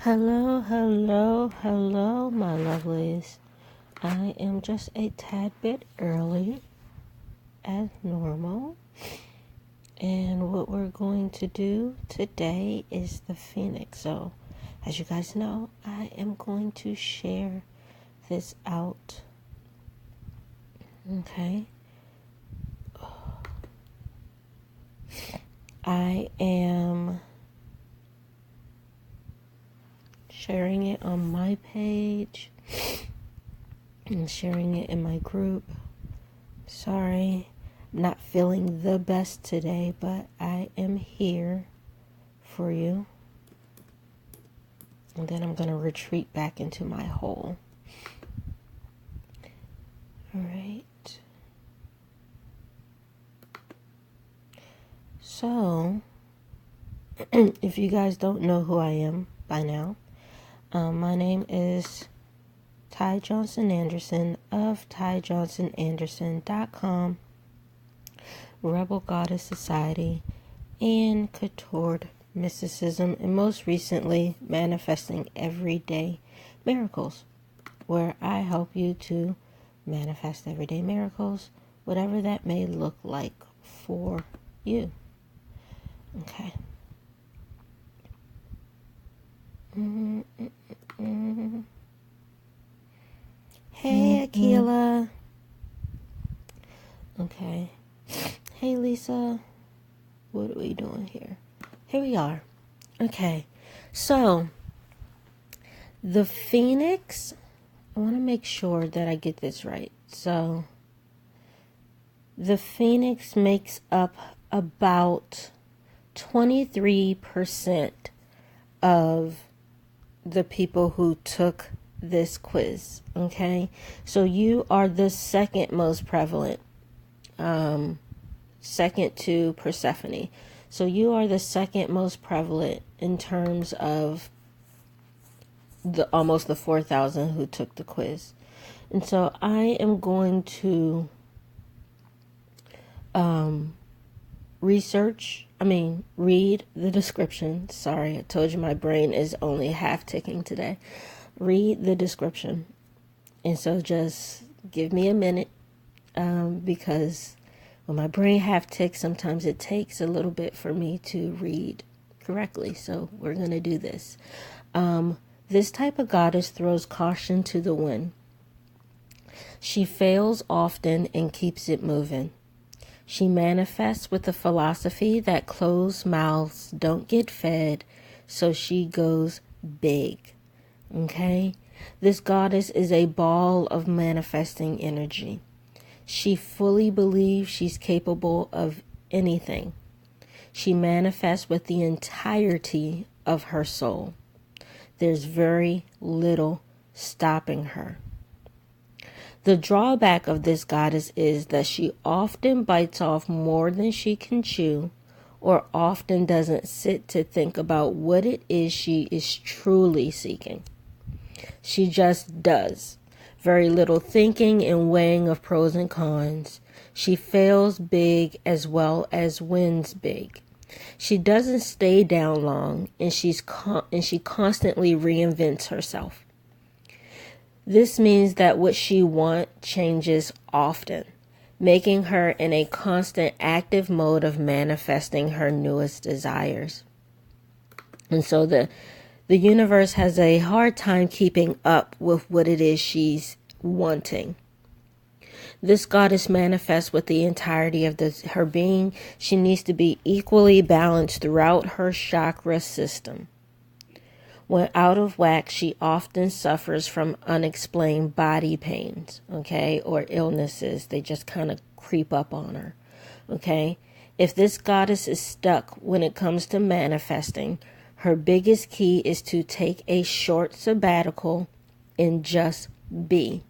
Hello, hello, hello, my lovelies. I am just a tad bit early as normal. And what we're going to do today is the Phoenix. So, as you guys know, I am going to share this out. Okay. I am sharing it on my page and sharing it in my group. Sorry, I'm not feeling the best today, but I am here for you. And then I'm going to retreat back into my hole. All right. So, if you guys don't know who I am by now, my name is Ty Johnson Anderson of TyJohnsonAnderson.com, Rebel Goddess Society, and Contoured Mysticism, and most recently, Manifesting Everyday Miracles, where I help you to manifest everyday miracles, whatever that may look like for you. Okay. Hey, Akila. Okay. Hey, Lisa. What are we doing here? Here we are. Okay. So, the Phoenix, I want to make sure that I get this right. So, the Phoenix makes up about 23% of the people who took this quiz. Okay, so you are the second most prevalent, second to Persephone. So you are the second most prevalent in terms of the almost the 4,000 who took the quiz. And so I am going to read the description. Sorry, I told you my brain is only half ticking today. Read the description. And so just give me a minute, because when my brain half ticks, sometimes it takes a little bit for me to read correctly. So we're going to do this. This type of goddess throws caution to the wind. She fails often and keeps it moving. She manifests with the philosophy that closed mouths don't get fed, so she goes big. Okay? This goddess is a ball of manifesting energy. She fully believes she's capable of anything. She manifests with the entirety of her soul. There's very little stopping her. The drawback of this goddess is that she often bites off more than she can chew, or often doesn't sit to think about what it is she is truly seeking. She just does. Very little thinking and weighing of pros and cons. She fails big as well as wins big. She doesn't stay down long, and she constantly reinvents herself. This means that what she wants changes often, making her in a constant active mode of manifesting her newest desires. And so the universe has a hard time keeping up with what it is she's wanting. This goddess manifests with the entirety of her being. She needs to be equally balanced throughout her chakra system. When out of whack, she often suffers from unexplained body pains, okay, or illnesses. They just kind of creep up on her, okay? If this goddess is stuck when it comes to manifesting, her biggest key is to take a short sabbatical and just be.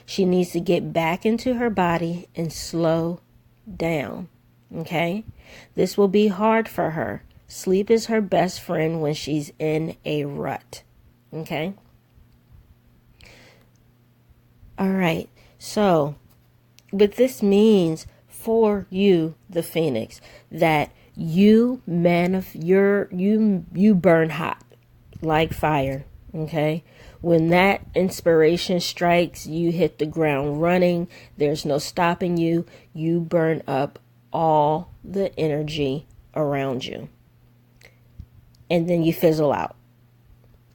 She needs to get back into her body and slow down, okay? This will be hard for her. Sleep is her best friend when she's in a rut. Okay? All right. So, what this means for you, the Phoenix, that you burn hot. like fire. Okay. When that inspiration strikes, you hit the ground running. There's no stopping you. You burn up all the energy around you. And then you fizzle out.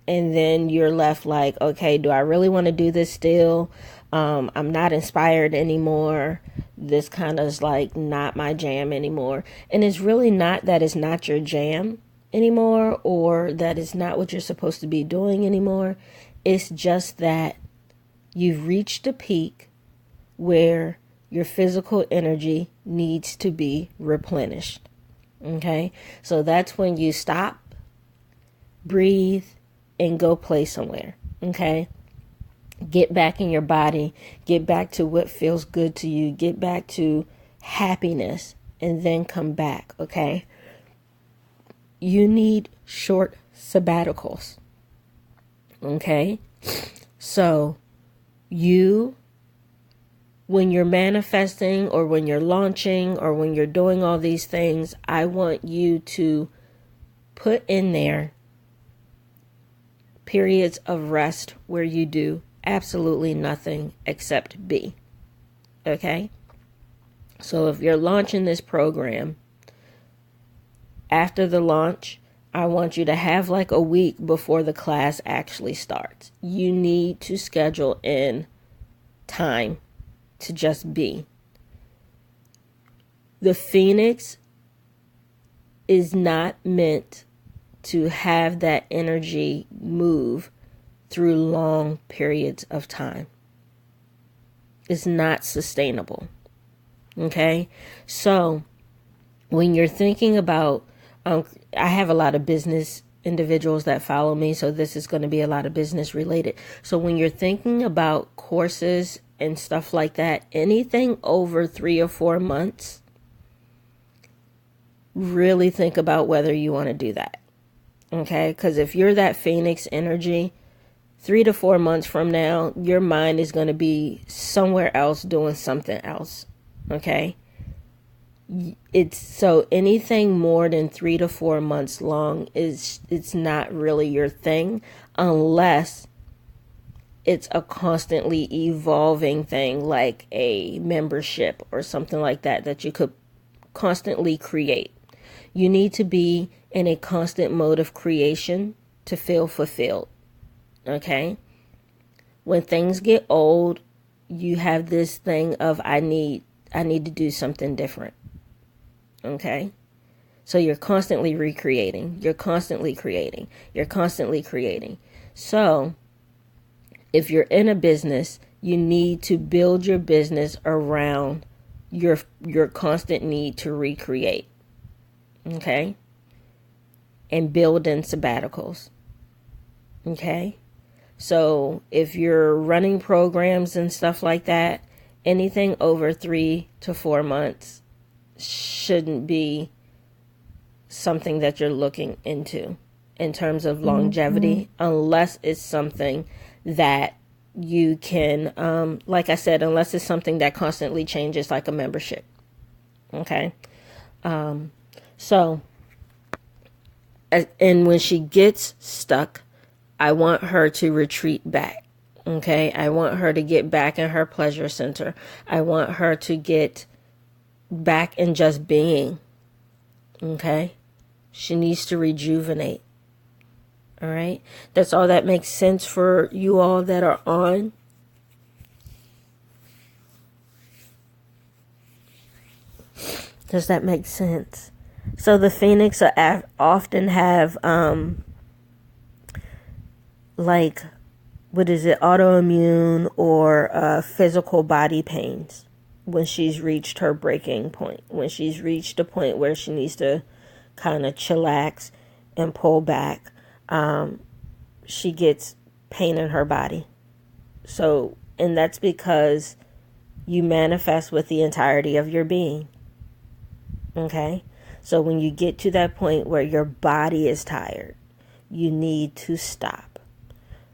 And then you're left like, okay, do I really want to do this still? I'm not inspired anymore. This kind of is like not my jam anymore. And it's really not that it's not your jam anymore, or that it's not what you're supposed to be doing anymore. It's just that you've reached a peak where your physical energy needs to be replenished. Okay? So that's when you stop, breathe, and go play somewhere. Okay? Get back in your body. Get back to what feels good to you. Get back to happiness, and then come back. Okay? You need short sabbaticals. Okay? So when you're manifesting, or when you're launching, or when you're doing all these things, I want you to put in there periods of rest where you do absolutely nothing except be. Okay? So if you're launching this program, after the launch, I want you to have like a week before the class actually starts. You need to schedule in time to just be. The Phoenix is not meant to have that energy move through long periods of time. It's not sustainable. Okay? So when you're thinking about, I have a lot of business individuals that follow me, so this is going to be a lot of business related. So when you're thinking about courses and stuff like that, anything over 3 or 4 months, really think about whether you want to do that. Okay? Because if you're that Phoenix energy, 3 to 4 months from now, your mind is going to be somewhere else doing something else. Okay? It's so anything more than 3 to 4 months long it's not really your thing, unless it's a constantly evolving thing, like a membership or something like that you could constantly create. You need to be in a constant mode of creation to feel fulfilled. Okay? When things get old, you have this thing of I need to do something different. Okay? So you're constantly recreating. You're constantly creating. You're constantly creating. So if you're in a business, you need to build your business around your constant need to recreate. Okay? And build in sabbaticals. Okay? So if you're running programs and stuff like that, anything over 3 to 4 months shouldn't be something that you're looking into in terms of longevity, unless it's something that you can, like I said, unless it's something that constantly changes, like a membership. Okay? So, and when she gets stuck, I want her to retreat back. Okay? I want her to get back in her pleasure center. I want her to get back in just being. Okay? She needs to rejuvenate. All right? That's all that makes sense for you all that are on. Does that make sense? So the Phoenix often have like, what is it, autoimmune or physical body pains when she's reached her breaking point, when she's reached a point where she needs to kind of chillax and pull back. She gets pain in her body. So, and that's because you manifest with the entirety of your being. Okay? So when you get to that point where your body is tired, you need to stop.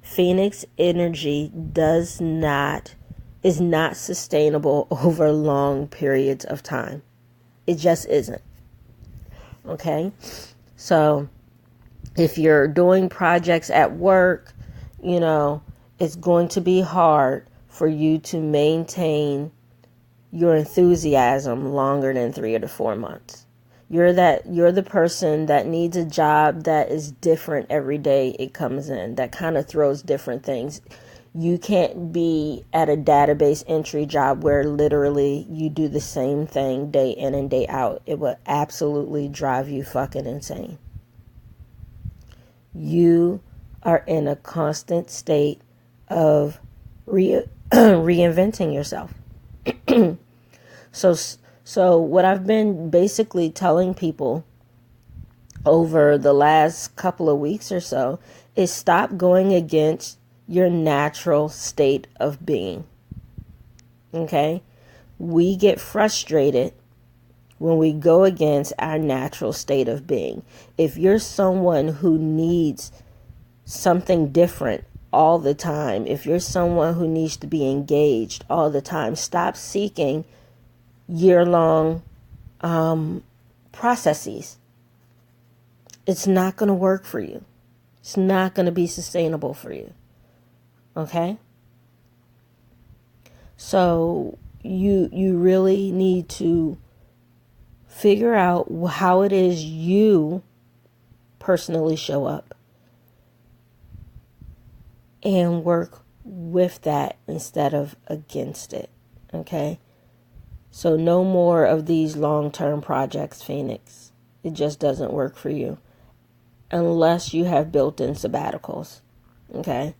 Phoenix energy is not sustainable over long periods of time. It just isn't. Okay? So If you're doing projects at work, it's going to be hard for you to maintain your enthusiasm longer than 3 to 4 months. You're the person that needs a job that is different every day it comes in, that kind of throws different things. You can't be at a database entry job where literally you do the same thing day in and day out. It will absolutely drive you fucking insane. You are in a constant state of reinventing yourself. So what I've been basically telling people over the last couple of weeks or so is stop going against your natural state of being. Okay? We get frustrated when we go against our natural state of being. If you're someone who needs something different all the time, if you're someone who needs to be engaged all the time, stop seeking year-long processes. It's not going to work for you. It's not going to be sustainable for you. Okay? So you really need to figure out how it is you personally show up and work with that instead of against it. Okay? So no more of these long-term projects, Phoenix. It just doesn't work for you unless you have built-in sabbaticals. Okay?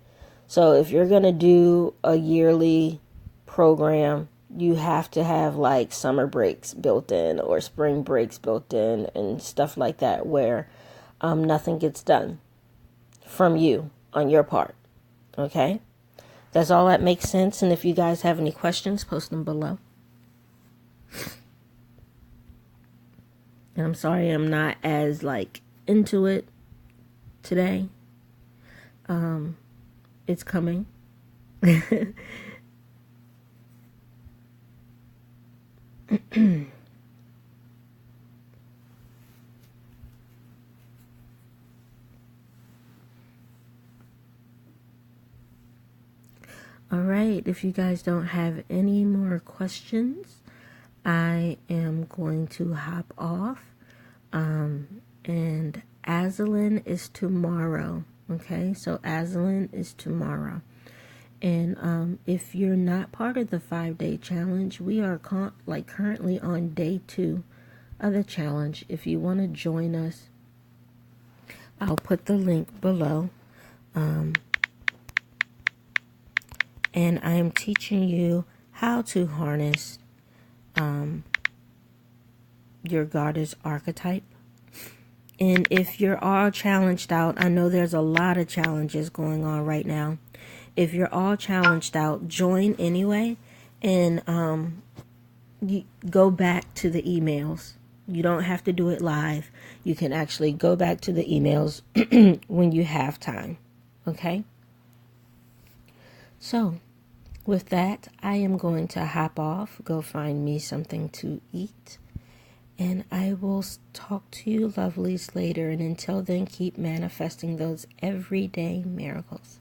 So if you're going to do a yearly program, you have to have like summer breaks built in or spring breaks built in and stuff like that where nothing gets done from you on your part. Okay? Does all that make sense? And if you guys have any questions, post them below. And I'm sorry I'm not as into it today. It's coming. All right, if you guys don't have any more questions, I am going to hop off. And Azalin is tomorrow. Okay, so Azalin is tomorrow. And if you're not part of the 5-day challenge, we are currently on day 2 of the challenge. If you want to join us, I'll put the link below. And I am teaching you how to harness your Goddess Archetype. And if you're all challenged out, I know there's a lot of challenges going on right now. If you're all challenged out, join anyway, and you go back to the emails. You don't have to do it live. You can actually go back to the emails when you have time. Okay? So, with that, I am going to hop off, go find me something to eat, and I will talk to you lovelies later. And until then, keep manifesting those everyday miracles.